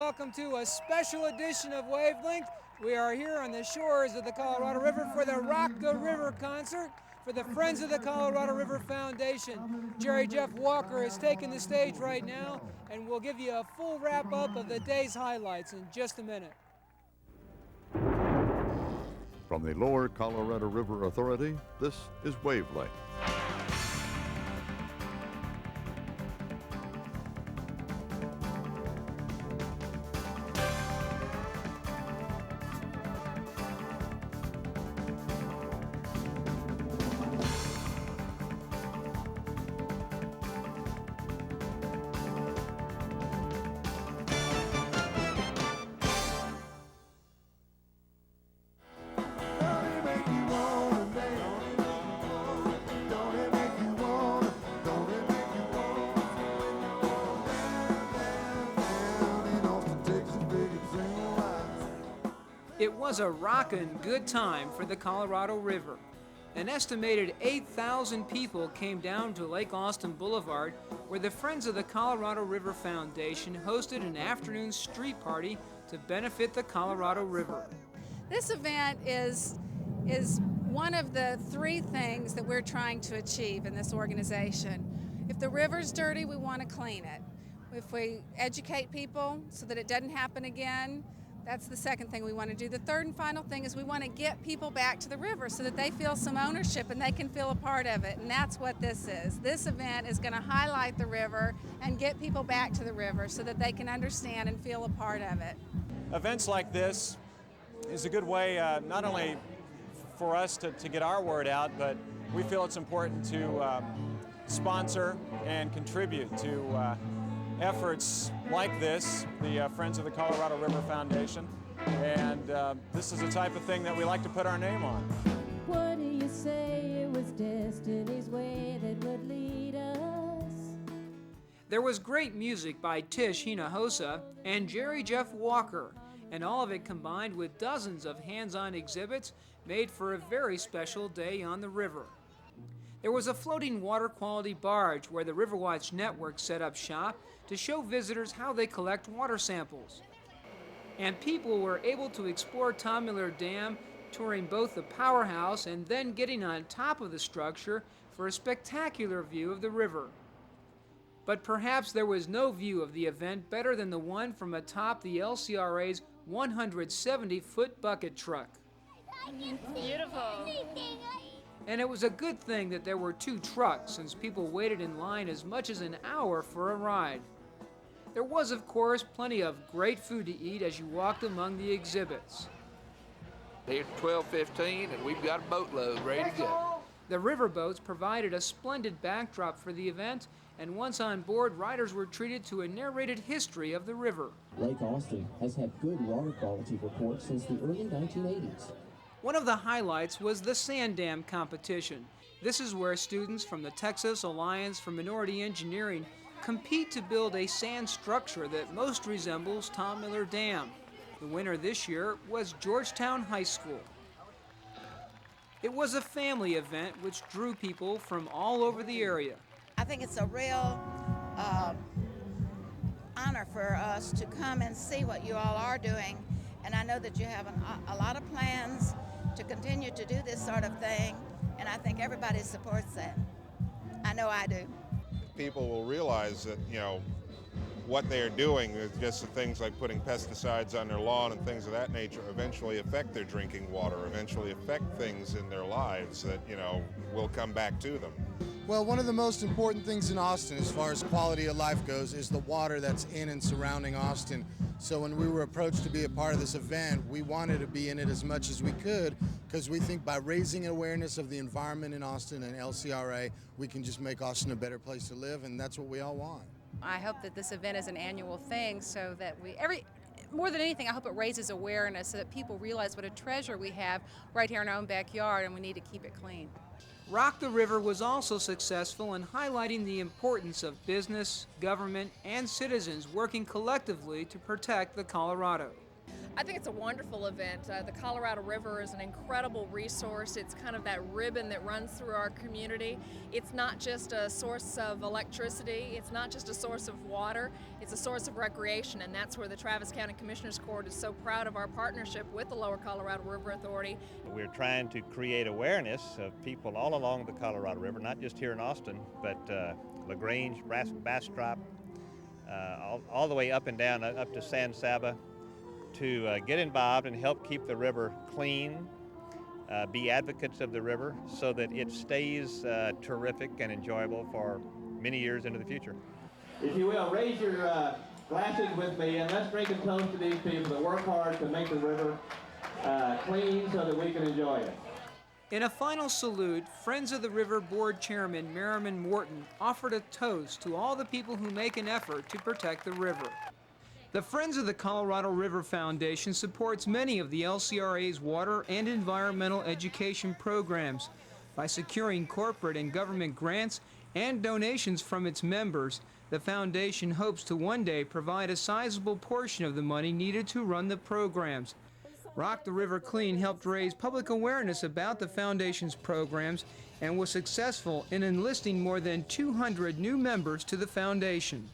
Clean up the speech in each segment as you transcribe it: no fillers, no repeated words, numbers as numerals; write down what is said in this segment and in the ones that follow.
welcome to a special edition of Wavelength. We are here on the shores of the Colorado River for the Rock the River concert for the Friends of the Colorado River Foundation. Jerry Jeff Walker is taking the stage right now, and we'll give you a full wrap-up of the day's highlights in just a minute. From the Lower Colorado River Authority, this is Wavelength. It was a rockin' good time for the Colorado River. An estimated 8,000 people came down to Lake Austin Boulevard, where the Friends of the Colorado River Foundation hosted an afternoon street party to benefit the Colorado River. This event is one of the three things that we're trying to achieve in this organization. If the river's dirty, we want to clean it. If we educate people so that it doesn't happen again, that's the second thing we want to do. The third and final thing is we want to get people back to the river so that they feel some ownership and they can feel a part of it, and that's what this is. This event is going to highlight the river and get people back to the river so that they can understand and feel a part of it. Events like this is a good way not only for us to get our word out, but we feel it's important to sponsor and contribute to efforts like this, the Friends of the Colorado River Foundation, and this is the type of thing that we like to put our name on. What do you say it was destiny's way that would lead us? There was great music by Tish Hinojosa and Jerry Jeff Walker, and all of it combined with dozens of hands-on exhibits made for a very special day on the river. There was a floating water quality barge where the Riverwatch Network set up shop to show visitors how they collect water samples. And people were able to explore Tom Miller Dam, touring both the powerhouse and then getting on top of the structure for a spectacular view of the river. But perhaps there was no view of the event better than the one from atop the LCRA's 170-foot bucket truck. Beautiful. And it was a good thing that there were two trucks, since people waited in line as much as an hour for a ride. There was, of course, plenty of great food to eat as you walked among the exhibits. It's 12:15 and we've got a boatload ready to go. The riverboats provided a splendid backdrop for the event, and once on board, riders were treated to a narrated history of the river. Lake Austin has had good water quality reports since the early 1980s. One of the highlights was the sand dam competition. This is where students from the Texas Alliance for Minority Engineering compete to build a sand structure that most resembles Tom Miller Dam. The winner this year was Georgetown High School. It was a family event which drew people from all over the area. I think it's a real honor for us to come and see what you all are doing, and I know that you have a lot of plans to continue to do this sort of thing, and I think everybody supports that. I know I do. People will realize that, what they're doing is just the things like putting pesticides on their lawn and things of that nature eventually affect their drinking water, eventually affect things in their lives that, will come back to them. Well, one of the most important things in Austin as far as quality of life goes is the water that's in and surrounding Austin. So when we were approached to be a part of this event, we wanted to be in it as much as we could, because we think by raising awareness of the environment in Austin and LCRA, we can just make Austin a better place to live, and that's what we all want. I hope that this event is an annual thing so that more than anything, I hope it raises awareness so that people realize what a treasure we have right here in our own backyard, and we need to keep it clean. Rock the River was also successful in highlighting the importance of business, government, and citizens working collectively to protect the Colorado. I think it's a wonderful event. The Colorado River is an incredible resource. It's kind of that ribbon that runs through our community. It's not just a source of electricity, it's not just a source of water, it's a source of recreation, and that's where the Travis County Commissioners Court is so proud of our partnership with the Lower Colorado River Authority. We're trying to create awareness of people all along the Colorado River, not just here in Austin, but LaGrange, Bastrop, all the way up and down, up to San Saba, to get involved and help keep the river clean, be advocates of the river so that it stays terrific and enjoyable for many years into the future. If you will, raise your glasses with me and let's drink and toast to these people that work hard to make the river clean so that we can enjoy it. In a final salute, Friends of the River Board Chairman Merriman Morton offered a toast to all the people who make an effort to protect the river. The Friends of the Colorado River Foundation supports many of the LCRA's water and environmental education programs. By securing corporate and government grants and donations from its members, the foundation hopes to one day provide a sizable portion of the money needed to run the programs. Rock the River Clean helped raise public awareness about the foundation's programs and was successful in enlisting more than 200 new members to the foundation.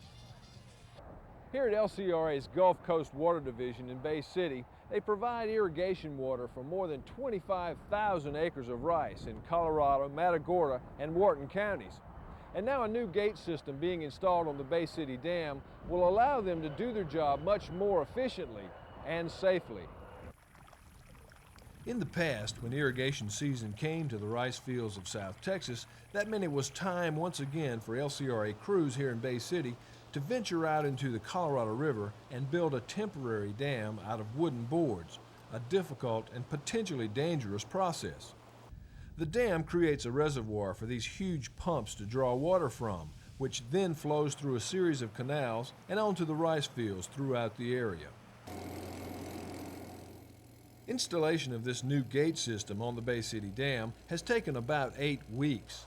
Here at LCRA's Gulf Coast Water Division in Bay City, they provide irrigation water for more than 25,000 acres of rice in Colorado, Matagorda, and Wharton counties. And now a new gate system being installed on the Bay City Dam will allow them to do their job much more efficiently and safely. In the past, when irrigation season came to the rice fields of South Texas, that meant it was time once again for LCRA crews here in Bay City to venture out into the Colorado River and build a temporary dam out of wooden boards, a difficult and potentially dangerous process. The dam creates a reservoir for these huge pumps to draw water from, which then flows through a series of canals and onto the rice fields throughout the area. Installation of this new gate system on the Bay City Dam has taken about 8 weeks.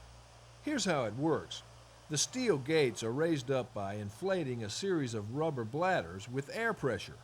Here's how it works. The steel gates are raised up by inflating a series of rubber bladders with air pressure.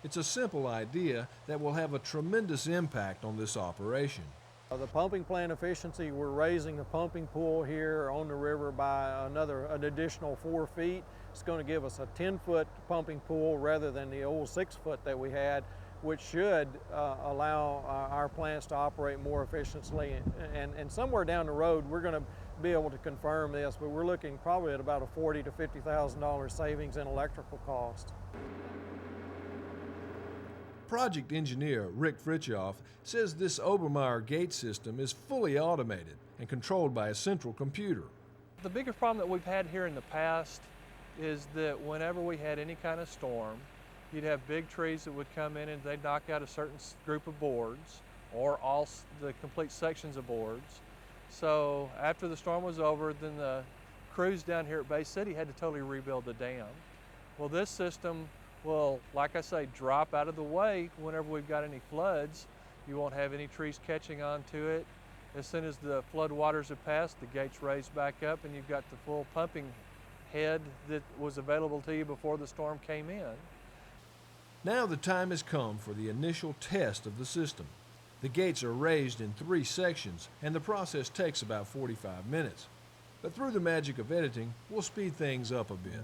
It's a simple idea that will have a tremendous impact on this operation. The pumping plant efficiency, we're raising the pumping pool here on the river by an additional 4 feet. It's going to give us a 10-foot pumping pool rather than the old 6-foot that we had, which should allow our plants to operate more efficiently. And somewhere down the road, we're going to be able to confirm this, but we're looking probably at about a $40,000 to $50,000 savings in electrical cost. Project engineer Rick Fritchoff says this Obermeyer gate system is fully automated and controlled by a central computer. The biggest problem that we've had here in the past is that whenever we had any kind of storm, you'd have big trees that would come in and they'd knock out a certain group of boards or all the complete sections of boards. So after the storm was over, then the crews down here at Bay City had to totally rebuild the dam. Well, this system will, like I say, drop out of the way whenever we've got any floods. You won't have any trees catching onto it. As soon as the flood waters have passed, the gate's raised back up and you've got the full pumping head that was available to you before the storm came in. Now the time has come for the initial test of the system. The gates are raised in 3 sections and the process takes about 45 minutes. But through the magic of editing, we'll speed things up a bit.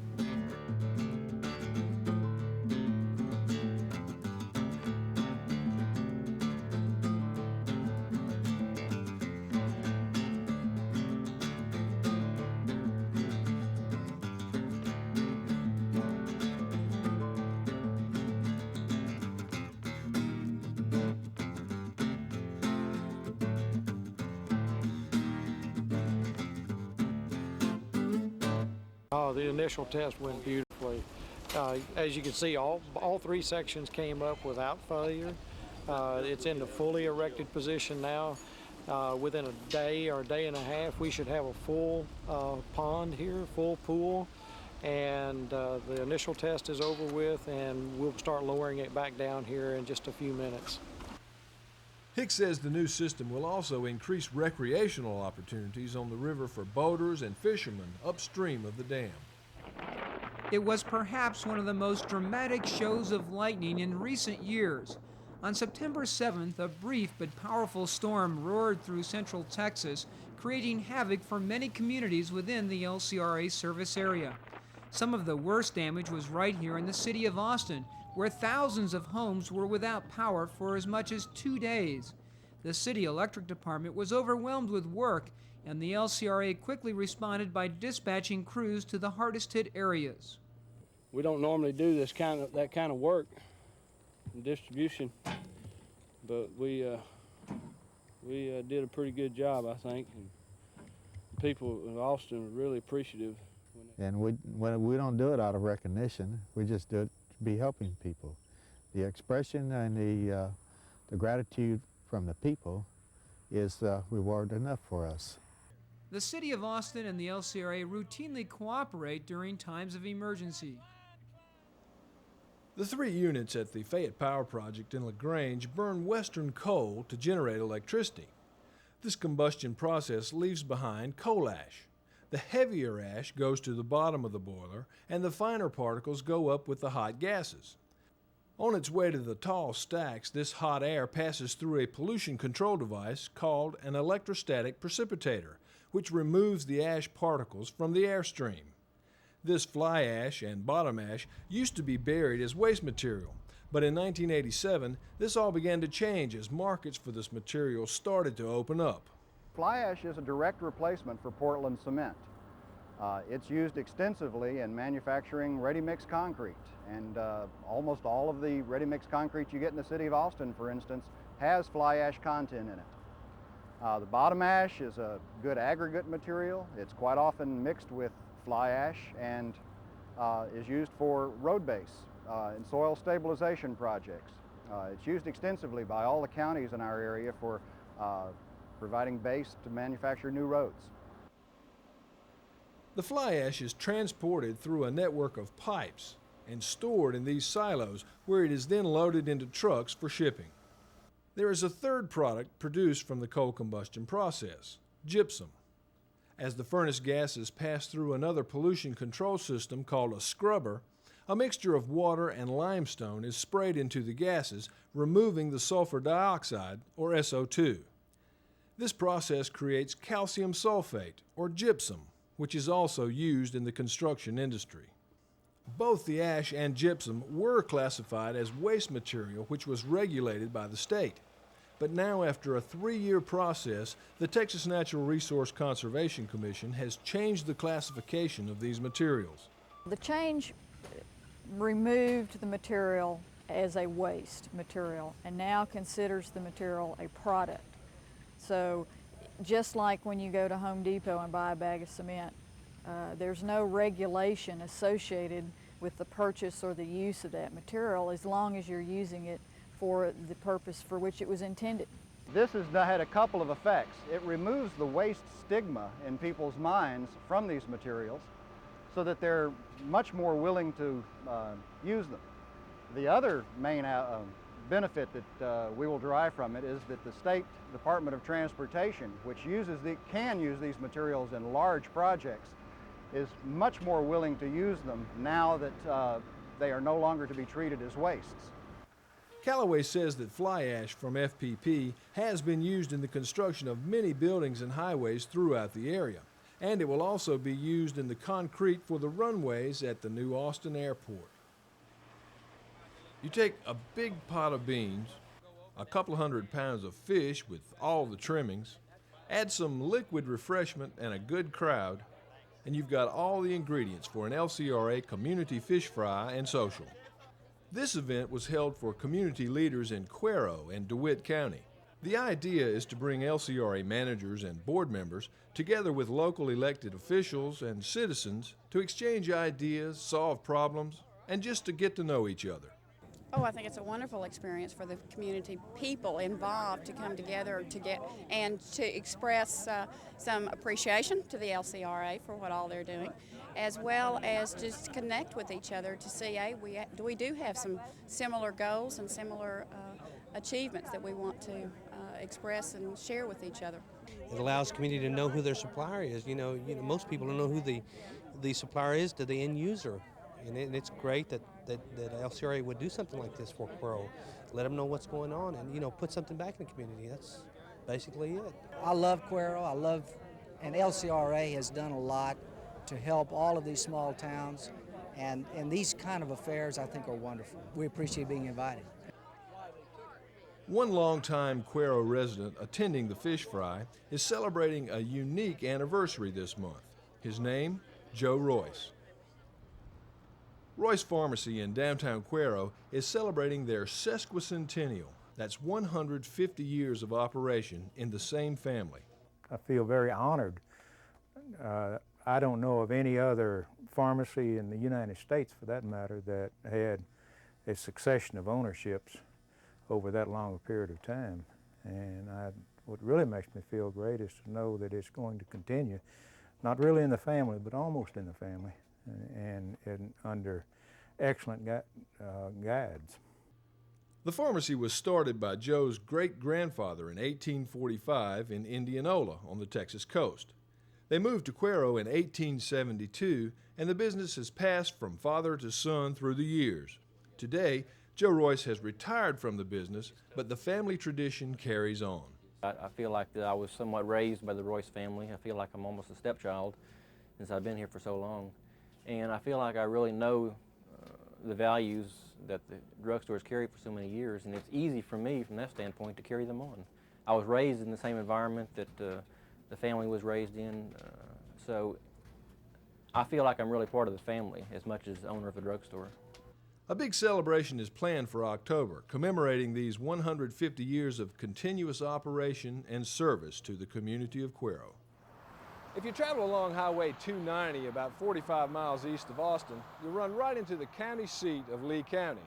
The initial test went beautifully. As you can see, all 3 sections came up without failure. It's in the fully erected position now. Within a day or a day and a half, we should have a full pond here, full pool. And the initial test is over with, and we'll start lowering it back down here in just a few minutes. Hicks says the new system will also increase recreational opportunities on the river for boaters and fishermen upstream of the dam. It was perhaps one of the most dramatic shows of lightning in recent years. On September 7th, a brief but powerful storm roared through central Texas, creating havoc for many communities within the LCRA service area. Some of the worst damage was right here in the city of Austin, where thousands of homes were without power for as much as 2 days. The city electric department was overwhelmed with work, and the LCRA quickly responded by dispatching crews to the hardest hit areas. We don't normally do that kind of work in distribution, but we did a pretty good job, I think. And people in Austin were really appreciative. And we don't do it out of recognition. We just do it to be helping people. The expression and the gratitude from the people is reward enough for us. The city of Austin and the LCRA routinely cooperate during times of emergency. The 3 units at the Fayette Power Project in LaGrange burn western coal to generate electricity. This combustion process leaves behind coal ash. The heavier ash goes to the bottom of the boiler, and the finer particles go up with the hot gases. On its way to the tall stacks, this hot air passes through a pollution control device called an electrostatic precipitator, which removes the ash particles from the airstream. This fly ash and bottom ash used to be buried as waste material, but in 1987, this all began to change as markets for this material started to open up. Fly ash is a direct replacement for Portland cement. It's used extensively in manufacturing ready-mix concrete, and almost all of the ready-mix concrete you get in the city of Austin, for instance, has fly ash content in it. The bottom ash is a good aggregate material. It's quite often mixed with fly ash and is used for road base and soil stabilization projects. It's used extensively by all the counties in our area for providing base to manufacture new roads. The fly ash is transported through a network of pipes and stored in these silos, where it is then loaded into trucks for shipping. There is a third product produced from the coal combustion process, gypsum. As the furnace gases pass through another pollution control system called a scrubber, a mixture of water and limestone is sprayed into the gases, removing the sulfur dioxide, or SO2. This process creates calcium sulfate, or gypsum, which is also used in the construction industry. Both the ash and gypsum were classified as waste material, which was regulated by the state. But now, after a 3-year process, the Texas Natural Resource Conservation Commission has changed the classification of these materials. The change removed the material as a waste material and now considers the material a product. So just like when you go to Home Depot and buy a bag of cement, there's no regulation associated with the purchase or the use of that material as long as you're using it for the purpose for which it was intended. This has had a couple of effects. It removes the waste stigma in people's minds from these materials so that they're much more willing to use them. The other main benefit that we will derive from it is that the State Department of Transportation, which can use these materials in large projects, is much more willing to use them now that they are no longer to be treated as wastes. Callaway says that fly ash from FPP has been used in the construction of many buildings and highways throughout the area, and it will also be used in the concrete for the runways at the new Austin Airport. You take a big pot of beans, a couple 100 pounds of fish with all the trimmings, add some liquid refreshment and a good crowd, and you've got all the ingredients for an LCRA community fish fry and social. This event was held for community leaders in Cuero and DeWitt County. The idea is to bring LCRA managers and board members together with local elected officials and citizens to exchange ideas, solve problems, and just to get to know each other. Oh, I think it's a wonderful experience for the community people involved to come together and to express some appreciation to the LCRA for what all they're doing, as well as just connect with each other to see, hey, we do have some similar goals and similar achievements that we want to express and share with each other. It allows the community to know who their supplier is. You know, most people don't know who the supplier is to the end user. And it's great that LCRA would do something like this for Cuero. Let them know what's going on and, you know, put something back in the community. That's basically it. I love Cuero. And LCRA has done a lot to help all of these small towns. And these kind of affairs, I think, are wonderful. We appreciate being invited. One longtime Cuero resident attending the fish fry is celebrating a unique anniversary this month. His name, Joe Royce. Royce Pharmacy in downtown Cuero is celebrating their sesquicentennial. That's 150 years of operation in the same family. I feel very honored. I don't know of any other pharmacy in the United States, for that matter, that had a succession of ownerships over that long a period of time. And what really makes me feel great is to know that it's going to continue, not really in the family, but almost in the family, and under excellent guides. The pharmacy was started by Joe's great-grandfather in 1845 in Indianola on the Texas coast. They moved to Cuero in 1872, and the business has passed from father to son through the years. Today, Joe Royce has retired from the business, but the family tradition carries on. I feel like that I was somewhat raised by the Royce family. I feel like I'm almost a stepchild since I've been here for so long. And I feel like I really know the values that the drugstores carried for so many years, and it's easy for me from that standpoint to carry them on. I was raised in the same environment that the family was raised in, so I feel like I'm really part of the family as much as owner of the drugstore. A big celebration is planned for October, commemorating these 150 years of continuous operation and service to the community of Cuero. If you travel along Highway 290 about 45 miles east of Austin, you'll run right into the county seat of Lee County.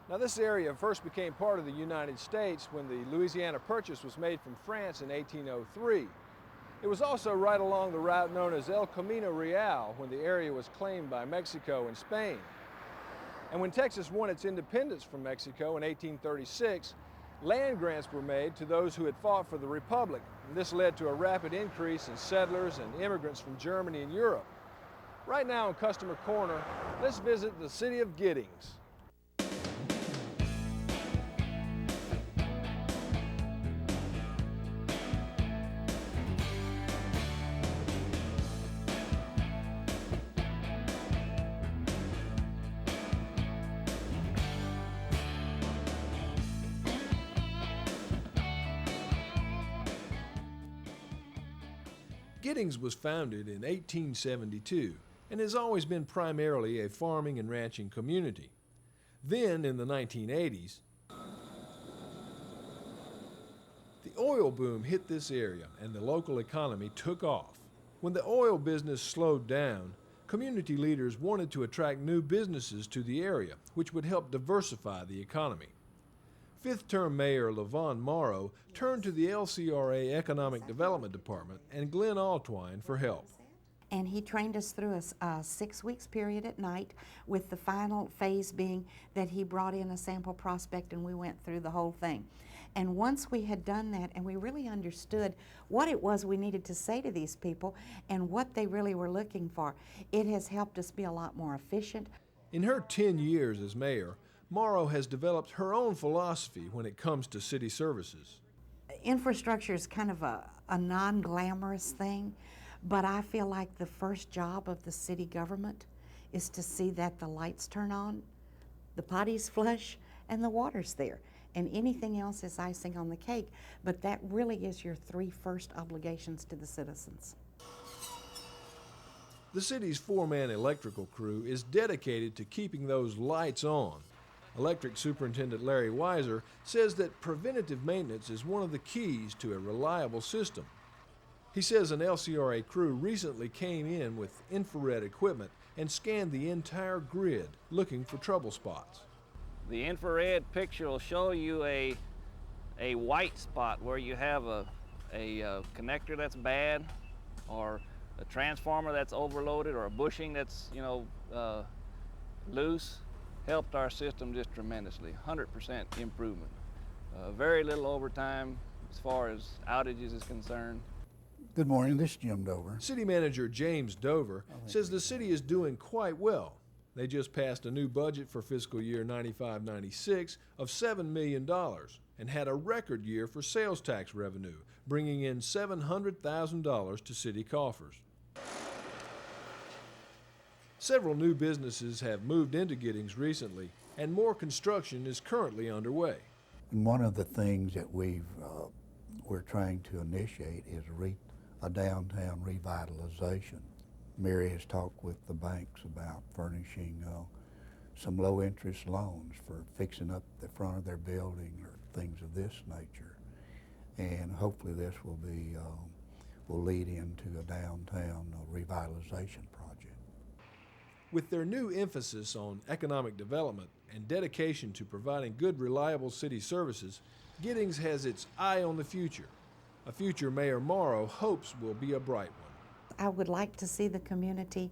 Now, this area first became part of the United States when the Louisiana Purchase was made from France in 1803. It was also right along the route known as El Camino Real when the area was claimed by Mexico and Spain. And when Texas won its independence from Mexico in 1836, land grants were made to those who had fought for the Republic. And this led to a rapid increase in settlers and immigrants from Germany and Europe. Right now in Customer Corner, let's visit the city of Giddings. Giddings was founded in 1872 and has always been primarily a farming and ranching community. Then, in the 1980s, the oil boom hit this area and the local economy took off. When the oil business slowed down, community leaders wanted to attract new businesses to the area, which would help diversify the economy. Fifth-term Mayor LaVon Morrow turned to the LCRA Economic Development Department and Glenn Altwine for help. And he trained us through a 6 weeks period at night, with the final phase being that he brought in a sample prospect and we went through the whole thing. And once we had done that and we really understood what it was we needed to say to these people and what they really were looking for, it has helped us be a lot more efficient. In her 10 years as mayor, Morrow has developed her own philosophy when it comes to city services. Infrastructure is kind of a non-glamorous thing, but I feel like the first job of the city government is to see that the lights turn on, the potty's flush, and the water's there. And anything else is icing on the cake, but that really is your 3 first obligations to the citizens. The city's 4-man electrical crew is dedicated to keeping those lights on. Electric Superintendent Larry Weiser says that preventative maintenance is one of the keys to a reliable system. He says an LCRA crew recently came in with infrared equipment and scanned the entire grid looking for trouble spots. The infrared picture will show you a white spot where you have a connector that's bad, or a transformer that's overloaded, or a bushing that's loose. Helped our system just tremendously. 100% improvement. Very little overtime as far as outages is concerned. Good morning, this is Jim Dover. City Manager James Dover says the city is doing quite well. They just passed a new budget for fiscal year 95-96 of $7 million and had a record year for sales tax revenue, bringing in $700,000 to city coffers. Several new businesses have moved into Giddings recently, and more construction is currently underway. One of the things that we're trying to initiate is a downtown revitalization. Mary has talked with the banks about furnishing some low-interest loans for fixing up the front of their building or things of this nature. And hopefully this will lead into a downtown revitalization project. With their new emphasis on economic development and dedication to providing good, reliable city services, Giddings has its eye on the future, a future Mayor Morrow hopes will be a bright one. I would like to see the community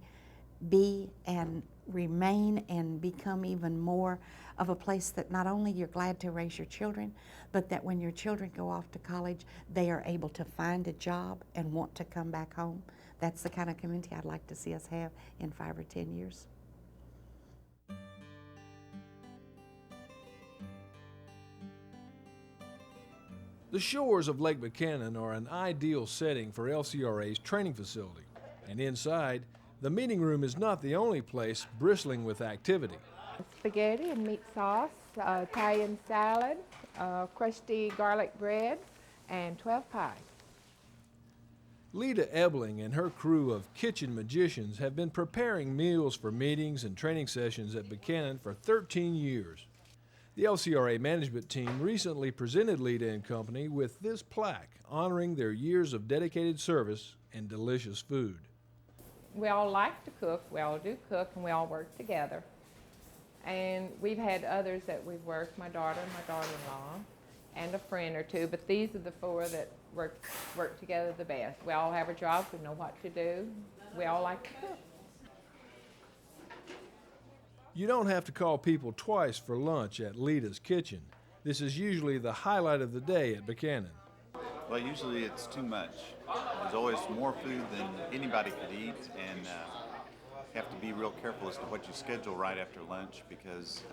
be and remain and become even more of a place that not only you're glad to raise your children, but that when your children go off to college, they are able to find a job and want to come back home. That's the kind of community I'd like to see us have in 5 or 10 years. The shores of Lake Buchanan are an ideal setting for LCRA's training facility, and inside, the meeting room is not the only place bristling with activity. Spaghetti and meat sauce, Italian salad, crusty garlic bread, and 12 pies. Lita Ebling and her crew of kitchen magicians have been preparing meals for meetings and training sessions at Buchanan for 13 years. The LCRA management team recently presented Lita and Company with this plaque honoring their years of dedicated service and delicious food. We all like to cook, we all do cook, and we all work together. And we've had others that we've worked, my daughter and my daughter-in-law, and a friend or two, but these are the 4 that work together the best. We all have a job, we know what to do, we all like to cook. You don't have to call people twice for lunch at Lita's Kitchen. This is usually the highlight of the day at Buchanan. Well, usually it's too much. There's always more food than anybody could eat, and you have to be real careful as to what you schedule right after lunch, because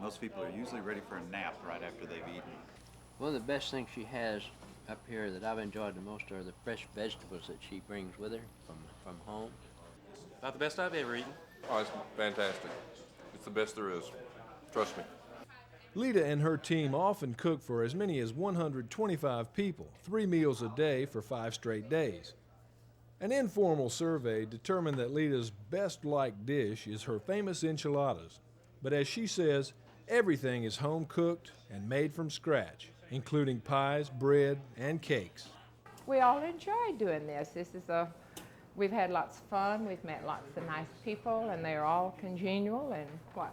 most people are usually ready for a nap right after they've eaten. One of the best things she has up here that I've enjoyed the most are the fresh vegetables that she brings with her from home. About the best I've ever eaten. Oh, it's fantastic. It's the best there is. Trust me. Lita and her team often cook for as many as 125 people, 3 meals a day for 5 straight days. An informal survey determined that Lita's best-liked dish is her famous enchiladas. But as she says, everything is home-cooked and made from scratch, including pies, bread, and cakes. We all enjoy doing this. We've had lots of fun, we've met lots of nice people, and they're all congenial and what?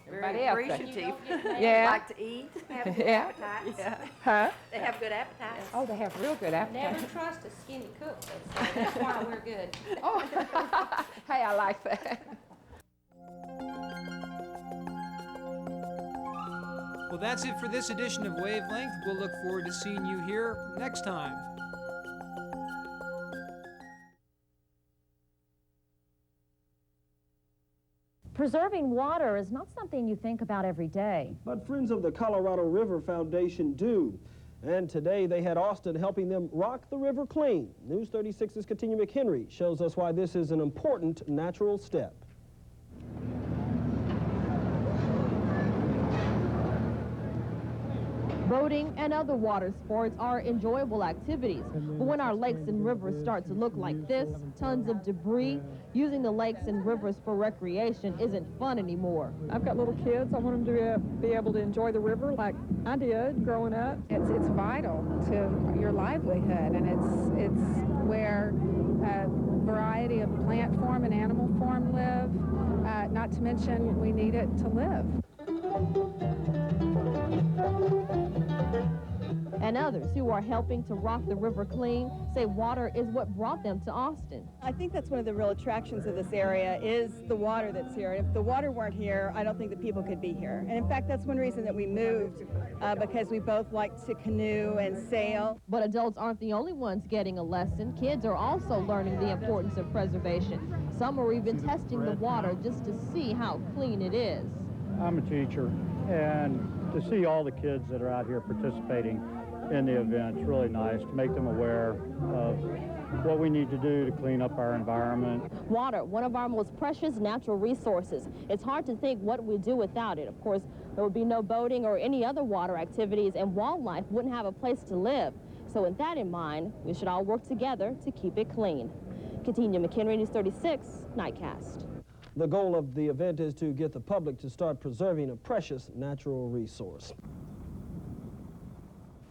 Everybody else. Very appreciative. Yeah. Like to eat, have good Yeah. appetites. Yeah. Huh? They have good appetites. Oh, they have real good appetites. Never trust a skinny cook, so that's why we're good. Oh, hey, I like that. Well, that's it for this edition of Wavelength. We'll look forward to seeing you here next time. Preserving water is not something you think about every day. But Friends of the Colorado River Foundation do. And today they had Austin helping them rock the river clean. News 36's Katina McHenry shows us why this is an important natural step. Boating and other water sports are enjoyable activities, but when our lakes and rivers start to look like this, tons of debris, using the lakes and rivers for recreation isn't fun anymore. I've got little kids. I want them to be able to enjoy the river like I did growing up. It's vital to your livelihood, and it's where a variety of plant form and animal form live, not to mention we need it to live. And others who are helping to rock the river clean say water is what brought them to Austin. I think that's one of the real attractions of this area is the water that's here. If the water weren't here, I don't think that people could be here. And in fact, that's one reason that we moved, because we both like to canoe and sail. But adults aren't the only ones getting a lesson. Kids are also learning the importance of preservation. Some are even testing the water just to see how clean it is. I'm a teacher, and to see all the kids that are out here participating in the event is really nice, to make them aware of what we need to do to clean up our environment. Water, one of our most precious natural resources. It's hard to think what we'd do without it. Of course, there would be no boating or any other water activities, and wildlife wouldn't have a place to live. So with that in mind, we should all work together to keep it clean. Katina McHenry, News 36, Nightcast. The goal of the event is to get the public to start preserving a precious natural resource.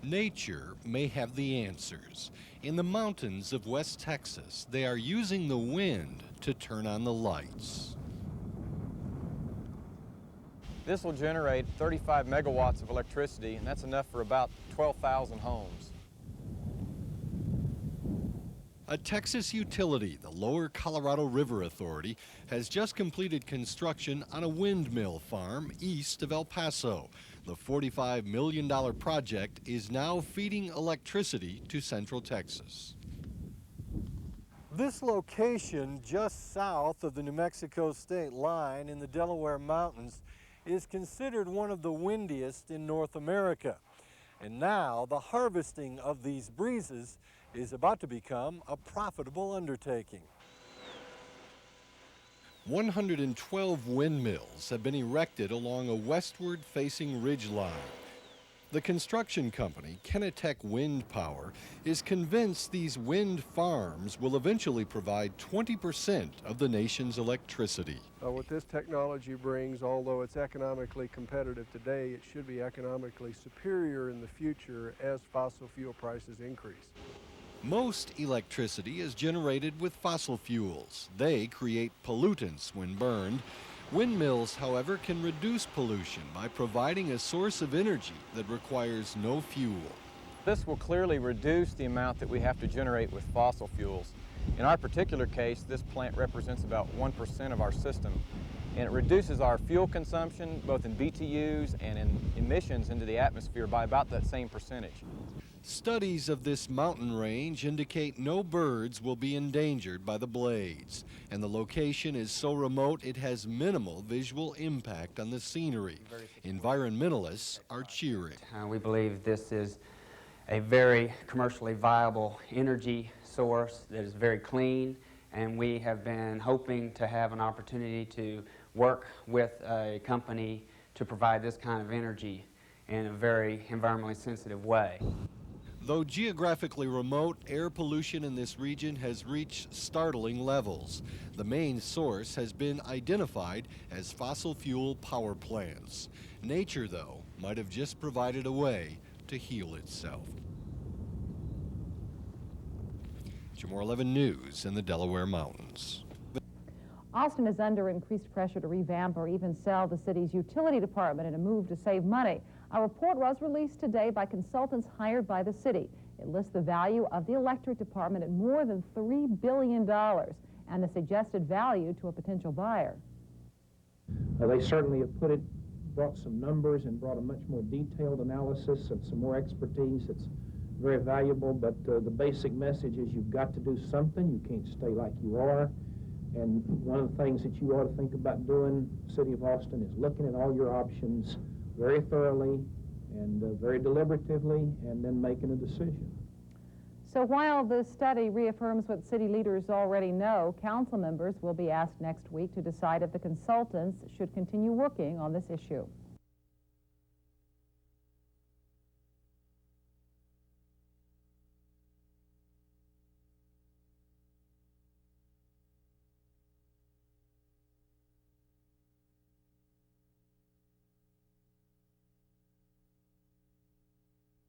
Nature may have the answers. In the mountains of West Texas, they are using the wind to turn on the lights. This will generate 35 megawatts of electricity, and that's enough for about 12,000 homes. A Texas utility, the Lower Colorado River Authority, has just completed construction on a windmill farm east of El Paso. The $45 million project is now feeding electricity to Central Texas. This location just south of the New Mexico state line in the Delaware Mountains is considered one of the windiest in North America. And now the harvesting of these breezes is about to become a profitable undertaking. 112 windmills have been erected along a westward-facing ridgeline. The construction company, Kenetech Wind Power, is convinced these wind farms will eventually provide 20% of the nation's electricity. What this technology brings, although it's economically competitive today, it should be economically superior in the future as fossil fuel prices increase. Most electricity is generated with fossil fuels. They create pollutants when burned. Windmills, however, can reduce pollution by providing a source of energy that requires no fuel. This will clearly reduce the amount that we have to generate with fossil fuels. In our particular case, this plant represents about 1% of our system, and it reduces our fuel consumption both in BTUs and in emissions into the atmosphere by about that same percentage. Studies of this mountain range indicate no birds will be endangered by the blades, and the location is so remote it has minimal visual impact on the scenery. Environmentalists are cheering. We believe this is a very commercially viable energy source that is very clean, and we have been hoping to have an opportunity to work with a company to provide this kind of energy in a very environmentally sensitive way. Though geographically remote, air pollution in this region has reached startling levels. The main source has been identified as fossil fuel power plants. Nature, though, might have just provided a way to heal itself. Jamore 11 News in the Delaware Mountains. Austin is under increased pressure to revamp or even sell the city's utility department in a move to save money. A report was released today by consultants hired by the city. It lists the value of the electric department at more than $3 billion and the suggested value to a potential buyer. They certainly have brought some numbers and brought a much more detailed analysis and some more expertise. It's very valuable, but the basic message is you've got to do something. You can't stay like you are. And one of the things that you ought to think about doing, City of Austin, is looking at all your options very thoroughly and very deliberatively, and then making a decision. So while the study reaffirms what city leaders already know, council members will be asked next week to decide if the consultants should continue working on this issue.